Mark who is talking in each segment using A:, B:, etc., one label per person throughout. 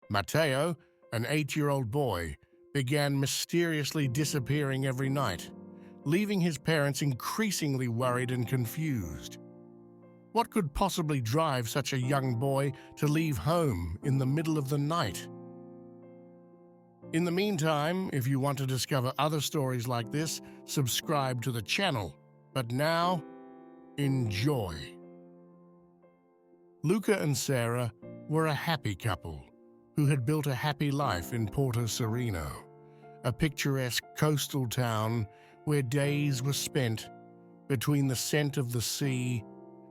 A: Matteo, an 8-year-old boy, began mysteriously disappearing every night, leaving his parents increasingly worried and confused. What could possibly drive such a young boy to leave home in the middle of the night? In the meantime, if you want to discover other stories like this, subscribe to the channel. But now, enjoy. Luca and Sarah were a happy couple who had built a happy life in Porto Sereno, a picturesque coastal town where days were spent between the scent of the sea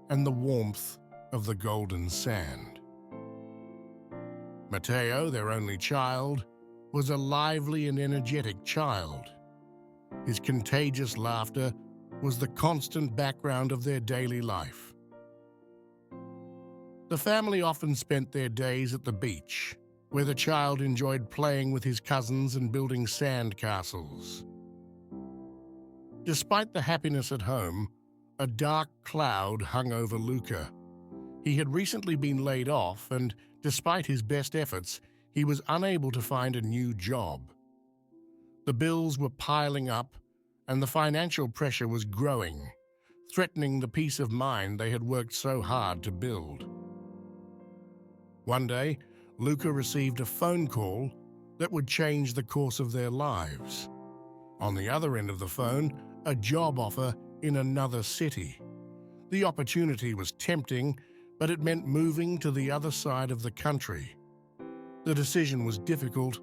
A: and the warmth of the golden sand. Matteo, their only child, was a lively and energetic child. His contagious laughter was the constant background of their daily life. The family often spent their days at the beach, where the child enjoyed playing with his cousins and building sand castles. Despite the happiness at home, a dark cloud hung over Luca. He had recently been laid off, and despite his best efforts, he was unable to find a new job. The bills were piling up, and the financial pressure was growing, threatening the peace of mind they had worked so hard to build. One day, Luca received a phone call that would change the course of their lives. On the other end of the phone, a job offer in another city. The opportunity was tempting, but it meant moving to the other side of the country. The decision was difficult,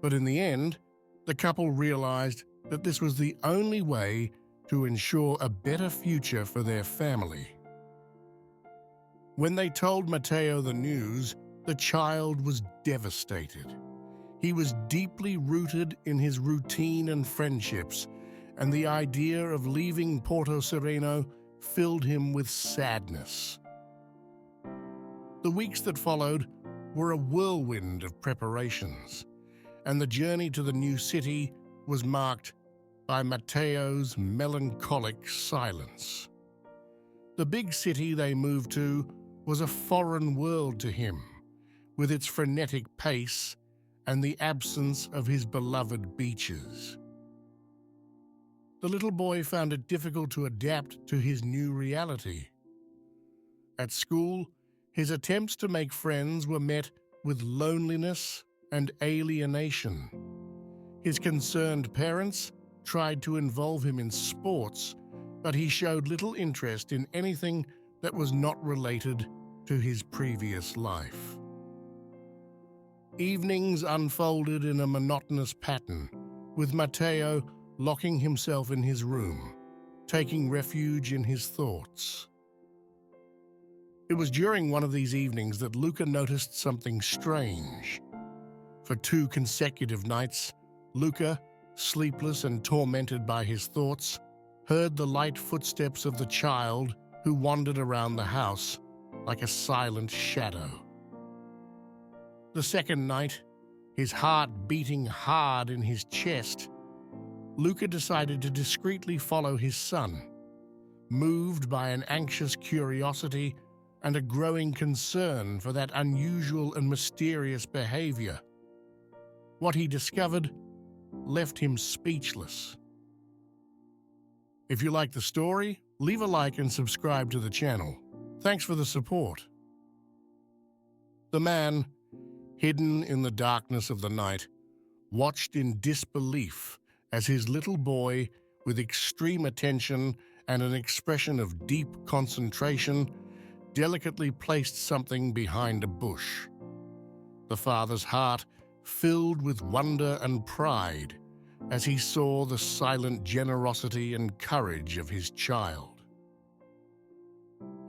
A: but in the end, the couple realized that this was the only way to ensure a better future for their family. When they told Matteo the news, the child was devastated. He was deeply rooted in his routine and friendships, and the idea of leaving Porto Sereno filled him with sadness. The weeks that followed were a whirlwind of preparations, and the journey to the new city was marked by Matteo's melancholic silence. The big city they moved to was a foreign world to him, with its frenetic pace and the absence of his beloved beaches. The little boy found it difficult to adapt to his new reality. At school, his attempts to make friends were met with loneliness and alienation. His concerned parents tried to involve him in sports, but he showed little interest in anything that was not related to his previous life. Evenings unfolded in a monotonous pattern, with Matteo locking himself in his room, taking refuge in his thoughts. It was during one of these evenings that Luca noticed something strange. For 2 consecutive nights, Luca, sleepless and tormented by his thoughts, heard the light footsteps of the child who wandered around the house like a silent shadow. The second night, his heart beating hard in his chest, Luca decided to discreetly follow his son, moved by an anxious curiosity and a growing concern for that unusual and mysterious behavior. What he discovered left him speechless. If you like the story, leave a like and subscribe to the channel. Thanks for the support. The man, hidden in the darkness of the night, watched in disbelief as his little boy, with extreme attention and an expression of deep concentration, delicately placed something behind a bush. The father's heart filled with wonder and pride as he saw the silent generosity and courage of his child.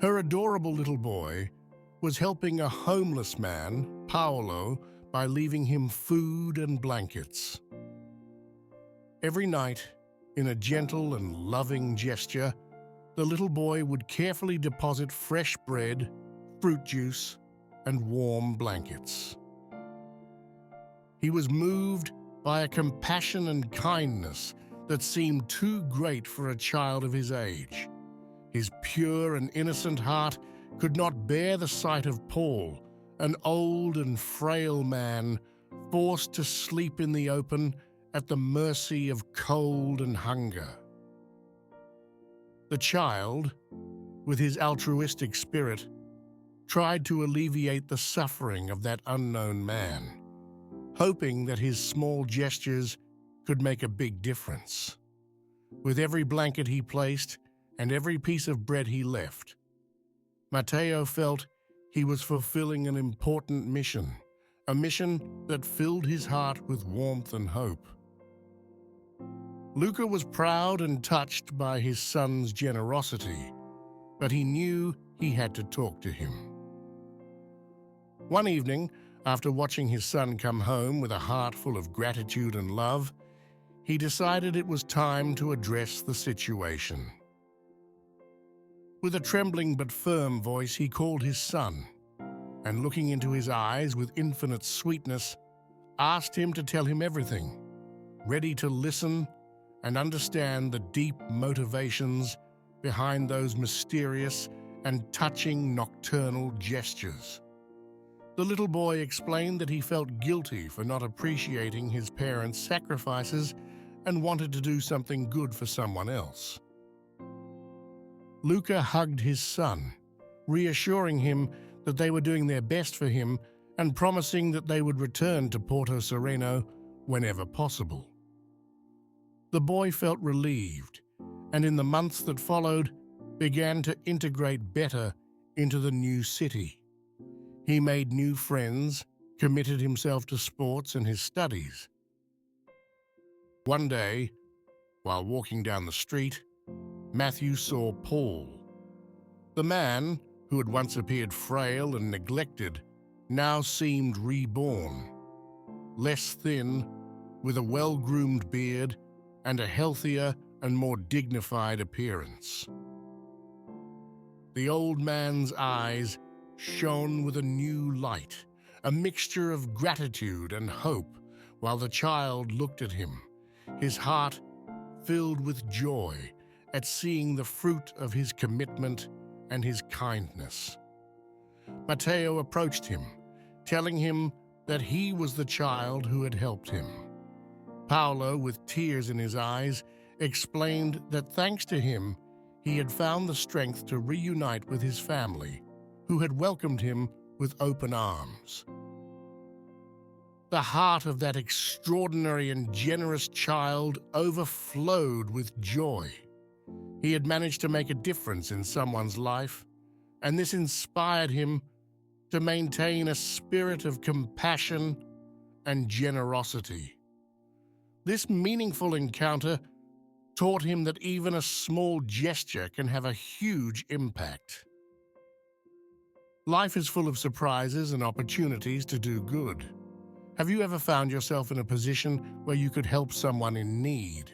A: Her adorable little boy was helping a homeless man, Paolo, by leaving him food and blankets. Every night, in a gentle and loving gesture, the little boy would carefully deposit fresh bread, fruit juice, and warm blankets. He was moved by a compassion and kindness that seemed too great for a child of his age. His pure and innocent heart could not bear the sight of Paul, an old and frail man forced to sleep in the open at the mercy of cold and hunger. The child, with his altruistic spirit, tried to alleviate the suffering of that unknown man, hoping that his small gestures could make a big difference. With every blanket he placed and every piece of bread he left, Matteo felt he was fulfilling an important mission, a mission that filled his heart with warmth and hope. Luca was proud and touched by his son's generosity, but he knew he had to talk to him. One evening, after watching his son come home with a heart full of gratitude and love, he decided it was time to address the situation. With a trembling but firm voice, he called his son, and looking into his eyes with infinite sweetness, asked him to tell him everything, ready to listen and understand the deep motivations behind those mysterious and touching nocturnal gestures. The little boy explained that he felt guilty for not appreciating his parents' sacrifices and wanted to do something good for someone else. Luca hugged his son, reassuring him that they were doing their best for him and promising that they would return to Porto Sereno whenever possible. The boy felt relieved, and in the months that followed, began to integrate better into the new city. He made new friends, committed himself to sports and his studies. One day, while walking down the street, Matthew saw Paul. The man, who had once appeared frail and neglected, now seemed reborn. Less thin, with a well-groomed beard and a healthier and more dignified appearance. The old man's eyes shone with a new light, a mixture of gratitude and hope, while the child looked at him, his heart filled with joy at seeing the fruit of his commitment and his kindness. Matteo approached him, telling him that he was the child who had helped him. Paolo, with tears in his eyes, explained that thanks to him, he had found the strength to reunite with his family, who had welcomed him with open arms. The heart of that extraordinary and generous child overflowed with joy. He had managed to make a difference in someone's life, and this inspired him to maintain a spirit of compassion and generosity. This meaningful encounter taught him that even a small gesture can have a huge impact. Life is full of surprises and opportunities to do good. Have you ever found yourself in a position where you could help someone in need?